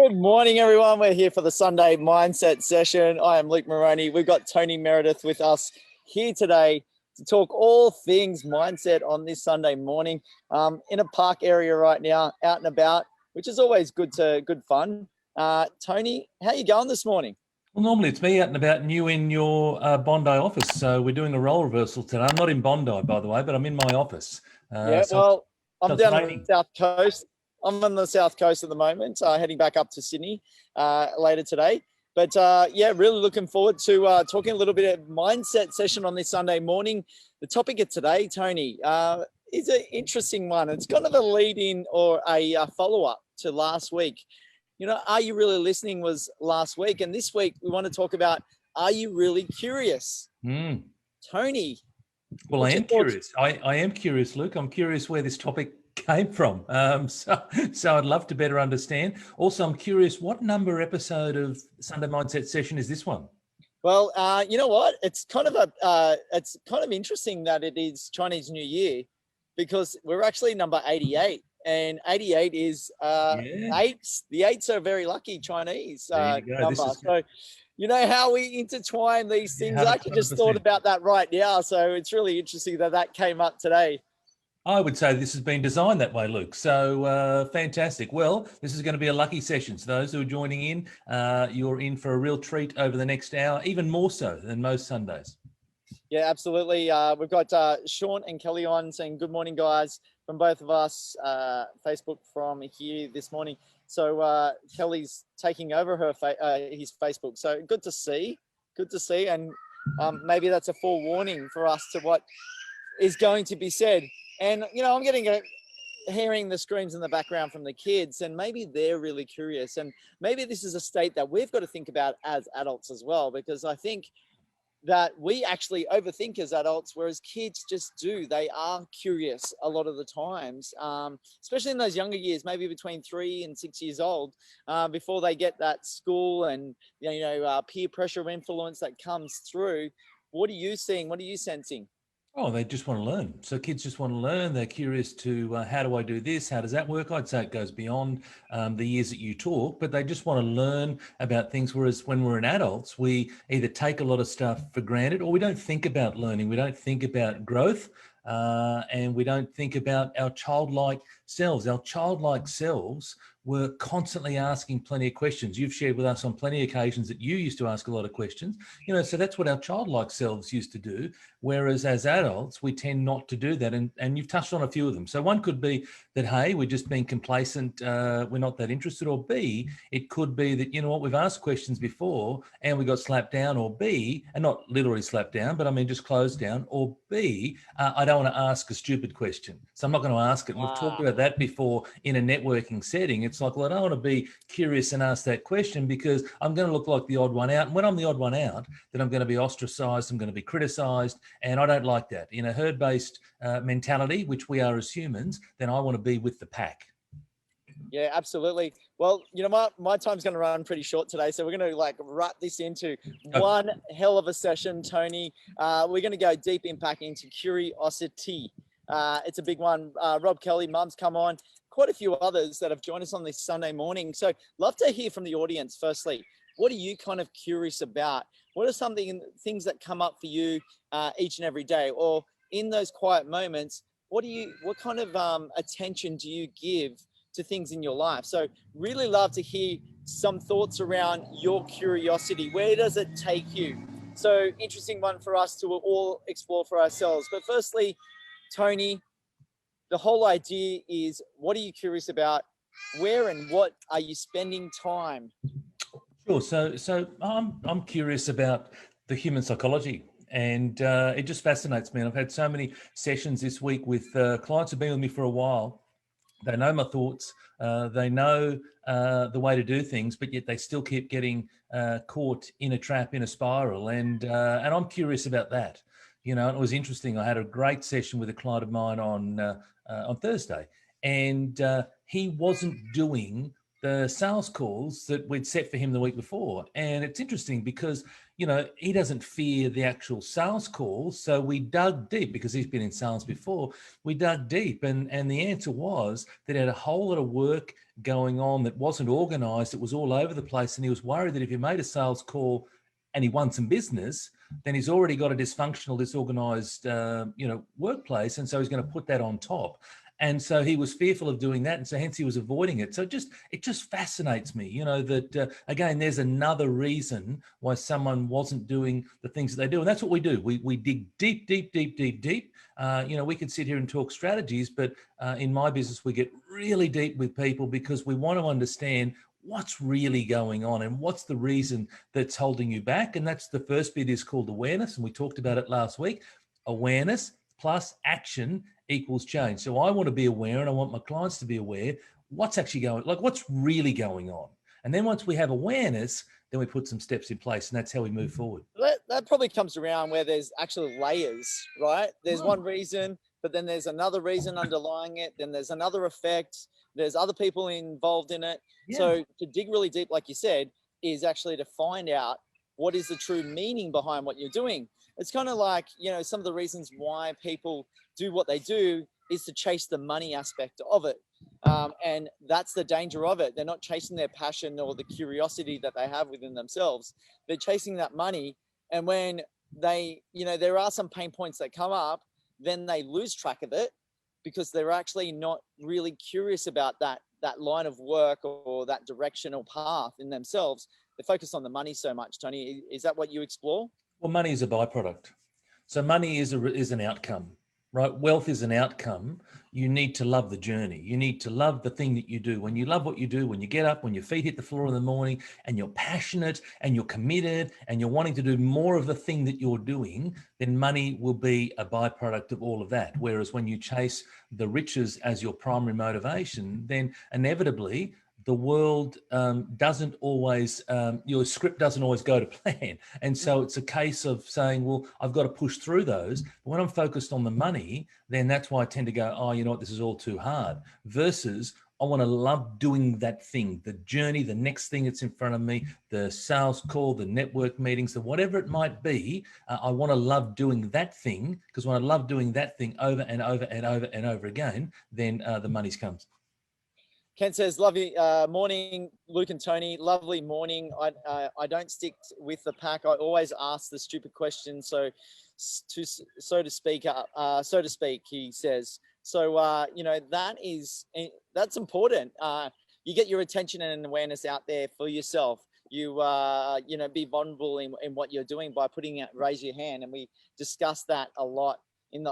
Good morning, everyone. We're here for the Sunday Mindset session. I am Luke Moroney. We've got Tony Meredith with us here today to talk all things mindset on this Sunday morning. In a park area right now, out and about, which is always good fun. Tony, how you going this morning? Well, normally it's me out and about and you in your Bondi office. So we're doing a role reversal today. I'm not in Bondi, by the way, but I'm in my office. I'm down on the South Coast. I'm on the South Coast at the moment, heading back up to Sydney later today. But really looking forward to talking a little bit of mindset session on this Sunday morning. The topic of today, Tony, is an interesting one. It's kind of a lead-in or a follow-up to last week. You know, Are You Really Listening was last week. And this week we want to talk about, are you really curious? Tony. Well, I am curious. I am curious, Luke. I'm curious where this topic came from. So I'd love to better understand. Also, I'm curious, what number episode of Sunday Mindset Session is this one? Well, you know what? It's kind of interesting that it is Chinese New Year, because we're actually number 88. And 88 is eights. The eights are very lucky Chinese number. So you know how we intertwine these things. I actually just thought about that right now. So it's really interesting that came up today. I would say this has been designed that way, Luke. So fantastic. Well, this is going to be a lucky session. So those who are joining in, you're in for a real treat over the next hour, even more so than most Sundays. Yeah, absolutely. We've got Sean and Kelly on saying, good morning, guys, from both of us. Facebook from here this morning. So Kelly's taking over his Facebook. So good to see. And maybe that's a forewarning for us to what is going to be said. And, you know, I'm hearing the screams in the background from the kids, and maybe they're really curious. And maybe this is a state that we've got to think about as adults as well, because I think that we actually overthink as adults, whereas kids just do. They are curious a lot of the times, especially in those younger years, maybe between 3 and 6 years old, before they get that school and, peer pressure influence that comes through. What are you seeing? What are you sensing? Oh, they just want to learn. So kids just want to learn. They're curious to how do I do this? How does that work? I'd say it goes beyond the years that you talk, but they just want to learn about things. Whereas when we're in adults, we either take a lot of stuff for granted, or we don't think about learning. We don't think about growth, and we don't think about our childlike selves. Our childlike selves were constantly asking plenty of questions. You've shared with us on plenty of occasions that you used to ask a lot of questions, so that's what our childlike selves used to do. Whereas as adults, we tend not to do that. And you've touched on a few of them. So one could be that, hey, we're just being complacent. We're not that interested. Or B, it could be that, we've asked questions before and we got slapped down. Or B, and not literally slapped down, but I mean just closed down. Or B, I don't want to ask a stupid question, so I'm not going to ask it. We've talked about that before in a networking setting. It's like, well, I don't want to be curious and ask that question because I'm going to look like the odd one out. And when I'm the odd one out, then I'm going to be ostracized. I'm going to be criticized. And I don't like that. In a herd-based mentality, which we are as humans, then I want to be with the pack. Yeah, absolutely. Well, you know what? My time's going to run pretty short today. So we're going to wrap this into one hell of a session, Tony. We're going to go deep impact into curiosity. It's a big one. Rob Kelly, Mum's come on. Quite a few others that have joined us on this Sunday morning. So love to hear from the audience. Firstly, what are you kind of curious about? What are things that come up for you each and every day, or in those quiet moments? What kind of attention do you give to things in your life? So really love to hear some thoughts around your curiosity. Where does it take you? So interesting one for us to all explore for ourselves. But firstly, Tony, the whole idea is, what are you curious about? Where and what are you spending time? Sure. So I'm curious about the human psychology, and it just fascinates me. And I've had so many sessions this week with clients who've been with me for a while. They know my thoughts. They know the way to do things, but yet they still keep getting caught in a trap, in a spiral. And I'm curious about that. And it was interesting. I had a great session with a client of mine on Thursday, and he wasn't doing the sales calls that we'd set for him the week before. And it's interesting because, he doesn't fear the actual sales call. So we dug deep because he's been in sales before. We dug deep and the answer was that he had a whole lot of work going on that wasn't organized. It was all over the place. And he was worried that if he made a sales call and he won some business, then he's already got a dysfunctional, disorganized, workplace. And so he's going to put that on top. And so he was fearful of doing that. And so hence he was avoiding it. So it just fascinates me, that, again, there's another reason why someone wasn't doing the things that they do. And that's what we do. We dig deep, deep, deep, deep, deep. We can sit here and talk strategies, but in my business, we get really deep with people because we want to understand what's really going on and what's the reason that's holding you back. And that's the first bit is called awareness. And we talked about it last week. Awareness plus action equals change. So I want to be aware and I want my clients to be aware what's actually what's really going on. And then once we have awareness, then we put some steps in place and that's how we move forward. That probably comes around where there's actual layers, right? There's one reason, but then there's another reason underlying it. Then there's another effect. There's other people involved in it. Yeah. So to dig really deep, like you said, is actually to find out what is the true meaning behind what you're doing. It's kind of like, some of the reasons why people do what they do is to chase the money aspect of it. And that's the danger of it. They're not chasing their passion or the curiosity that they have within themselves. They're chasing that money. And when they, there are some pain points that come up, then they lose track of it because they're actually not really curious about that line of work or that directional path in themselves. They focus on the money so much. Tony, is that what you explore? Well, money is a byproduct. So money is an outcome, right? Wealth is an outcome. You need to love the journey. You need to love the thing that you do. When you love what you do, when you get up, when your feet hit the floor in the morning and you're passionate and you're committed and you're wanting to do more of the thing that you're doing, then money will be a byproduct of all of that. Whereas when you chase the riches as your primary motivation, then inevitably the world doesn't always, your script doesn't always go to plan. And so it's a case of saying, well, I've got to push through those. But when I'm focused on the money, then that's why I tend to go, oh, you know what, this is all too hard. Versus I want to love doing that thing, the journey, the next thing that's in front of me, the sales call, the network meetings, the whatever it might be. I want to love doing that thing because when I love doing that thing over and over and over and over again, then the money comes. Ken says, lovely morning, Luke and Tony. Lovely morning. I don't stick with the pack. I always ask the stupid questions. So to speak, he says. So, that's important. You get your attention and awareness out there for yourself. You be vulnerable in what you're doing by raise your hand. And we discussed that a lot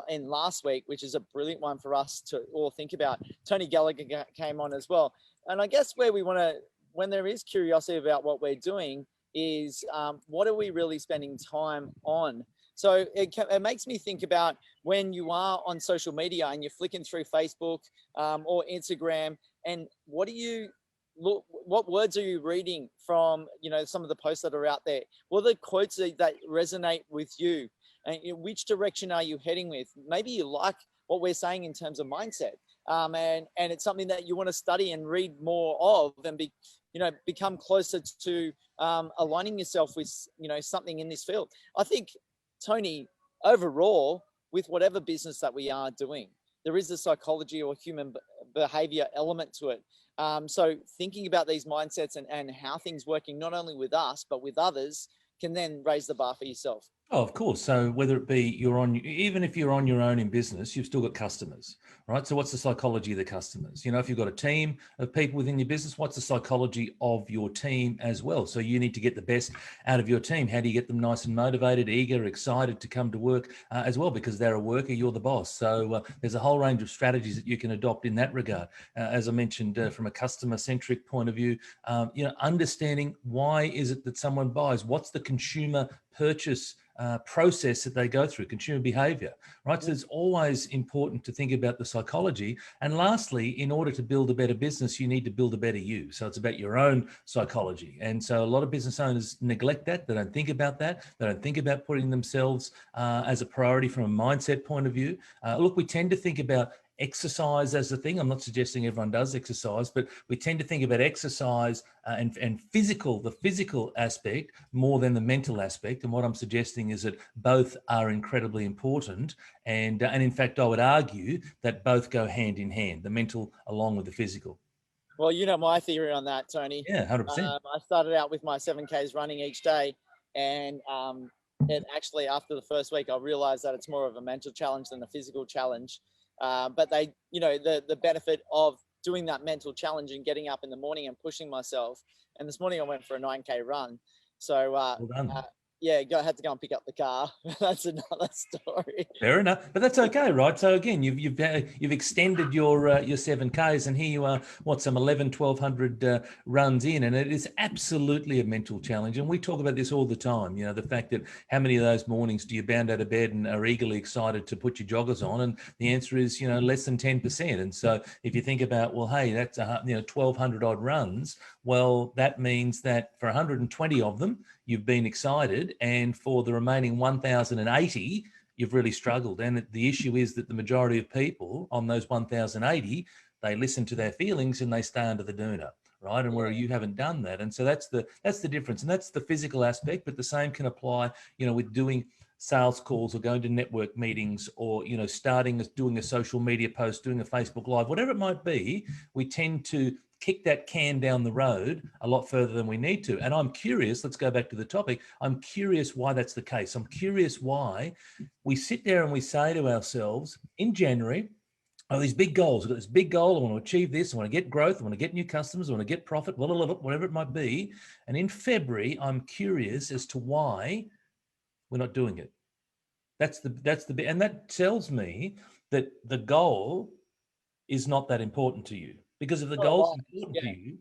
in last week, which is a brilliant one for us to all think about. Tony Gallagher came on as well. And I guess where we want to, when there is curiosity about what we're doing is what are we really spending time on? So it makes me think about when you are on social media and you're flicking through Facebook or Instagram, and what words are you reading from, some of the posts that are out there? What are the quotes that resonate with you? And which direction are you heading with? Maybe you like what we're saying in terms of mindset, and it's something that you want to study and read more of, and become closer to aligning yourself with something in this field. I think, Tony, overall, with whatever business that we are doing, there is a psychology or human behavior element to it. So thinking about these mindsets and how things working not only with us but with others can then raise the bar for yourself. Oh, of course. So whether it be even if you're on your own in business, you've still got customers, right? So what's the psychology of the customers? If you've got a team of people within your business, what's the psychology of your team as well? So you need to get the best out of your team. How do you get them nice and motivated, eager, excited to come to work as well? Because they're a worker, you're the boss. So there's a whole range of strategies that you can adopt in that regard. As I mentioned, from a customer-centric point of view, understanding why is it that someone buys? What's the consumer purchase process that they go through, consumer behavior, right? So it's always important to think about the psychology. And lastly, in order to build a better business, you need to build a better you. So it's about your own psychology. And so a lot of business owners neglect that. They don't think about that. They don't think about putting themselves as a priority from a mindset point of view. Look, we tend to think about exercise as a thing. I'm not suggesting everyone does exercise, but we tend to think about exercise and the physical aspect more than the mental aspect. And what I'm suggesting is that both are incredibly important. And in fact, I would argue that both go hand in hand, the mental along with the physical. Well, you know my theory on that, Tony. Yeah, 100%. I started out with my 7Ks running each day, and it actually, after the first week, I realized that it's more of a mental challenge than a physical challenge. But they, you know, the benefit of doing that mental challenge and getting up in the morning and pushing myself. And this morning I went for a 9K run. So Well done. yeah, I had to go and pick up the car. That's another story. Fair enough, but that's okay, right? So again, you've extended your 7Ks, and here you are, some 1,100 runs in, and it is absolutely a mental challenge. And we talk about this all the time. You know, the fact that how many of those mornings do you bound out of bed and are eagerly excited to put your joggers on? And the answer is, you know, less than 10%. And so if you think about, well, hey, that's 1,200 odd runs. Well, that means that for 120 of them, you've been excited, and for the remaining 1,080, you've really struggled. And the issue is that the majority of people on those 1,080, they listen to their feelings and they stay under the doona, right? And where you haven't done that. And so that's the difference. And that's the physical aspect, but the same can apply, you know, with doing sales calls or going to network meetings or, you know, doing a social media post, doing a Facebook Live, whatever it might be. We tend to kick that can down the road a lot further than we need to. And I'm curious, let's go back to the topic. I'm curious why that's the case. I'm curious why we sit there and we say to ourselves in January, oh, these big goals, I've got this big goal, I want to achieve this, I want to get growth, I want to get new customers, I want to get profit, whatever it might be. And in February, I'm curious as to why we're not doing it. And that tells me that the goal is not that important to you. Because if the goal is important to you,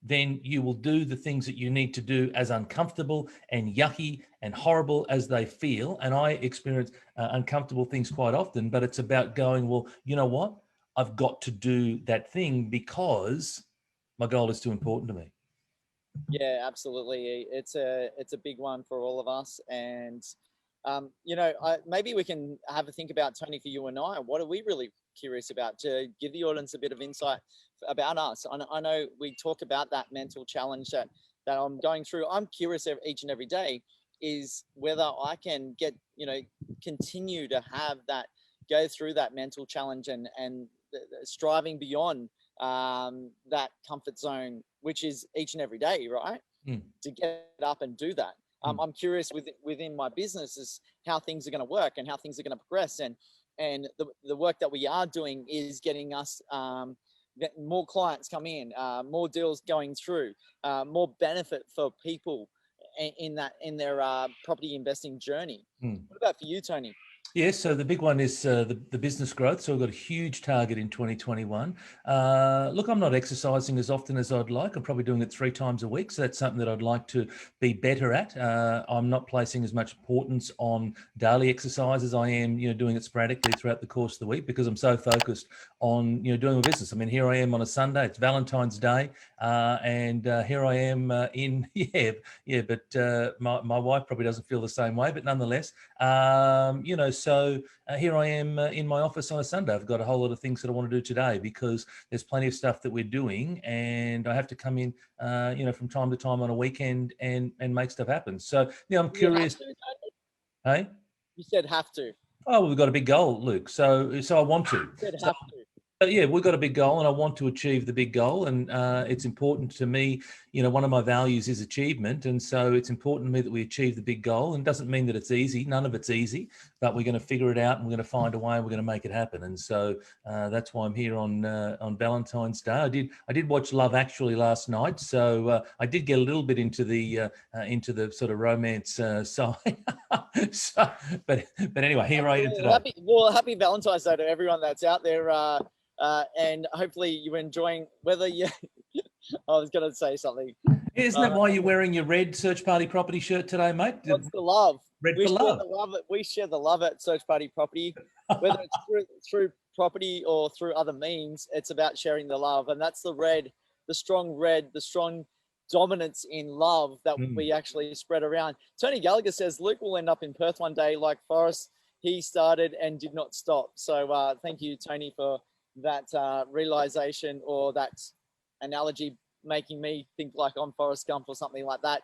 then you will do the things that you need to do, as uncomfortable and yucky and horrible as they feel. And I experience uncomfortable things quite often, but it's about going, well, you know what? I've got to do that thing because my goal is too important to me. Yeah, absolutely. It's a big one for all of us. And you know, maybe we can have a think about, Tony, for you and I. What are we really curious about, to give the audience a bit of insight about us? I know we talk about that mental challenge that I'm going through. I'm curious each and every day is whether I can get, you know, continue to have that, go through that mental challenge and striving beyond that comfort zone, which is each and every day, right? To get up and do that. I'm curious within my business is how things are going to work and how things are going to progress. And the work that we are doing is getting us more clients come in, more deals going through, more benefit for people in their property investing journey. What about for you, Tony? Yes, so the big one is the business growth. So we've got a huge target in 2021. Look, I'm not exercising as often as I'd like. I'm probably doing it 3 times a week. So that's something that I'd like to be better at. I'm not placing as much importance on daily exercise as I am, you know, doing it sporadically throughout the course of the week, because I'm so focused on, you know, doing my business. I mean, here I am on a Sunday. It's Valentine's Day, and here I am but my wife probably doesn't feel the same way. But nonetheless, you know. So here I am in my office on a Sunday. I've got a whole lot of things that I want to do today because there's plenty of stuff that we're doing, and I have to come in, you know, from time to time on a weekend and make stuff happen. So, yeah, I'm curious. Hey? You said have to. Oh, well, we've got a big goal, Luke. So I want to. You said have to. Yeah, we've got a big goal, and I want to achieve the big goal, and it's important to me. You know, one of my values is achievement, and so it's important to me that we achieve the big goal. And it doesn't mean that it's easy; none of it's easy, but we're going to figure it out, and we're going to find a way, and we're going to make it happen. And so that's why I'm here on Valentine's Day. I did watch Love Actually last night, so I did get a little bit into the sort of romance side. But anyway, here I am today. Happy Valentine's Day to everyone that's out there. And hopefully you're enjoying whether you I was going to say something. Isn't that why you're wearing your red Search Party Property shirt today, mate? What's the love? Red for love. We share the love at Search Party Property, whether it's through property or through other means. It's about sharing the love, and that's the strong dominance in love that we actually spread around. Tony Gallagher says Luke will end up in Perth one day like Forrest. He started and did not stop. So thank you, Tony, for that realization or that analogy making me think like I'm Forrest Gump or something like that.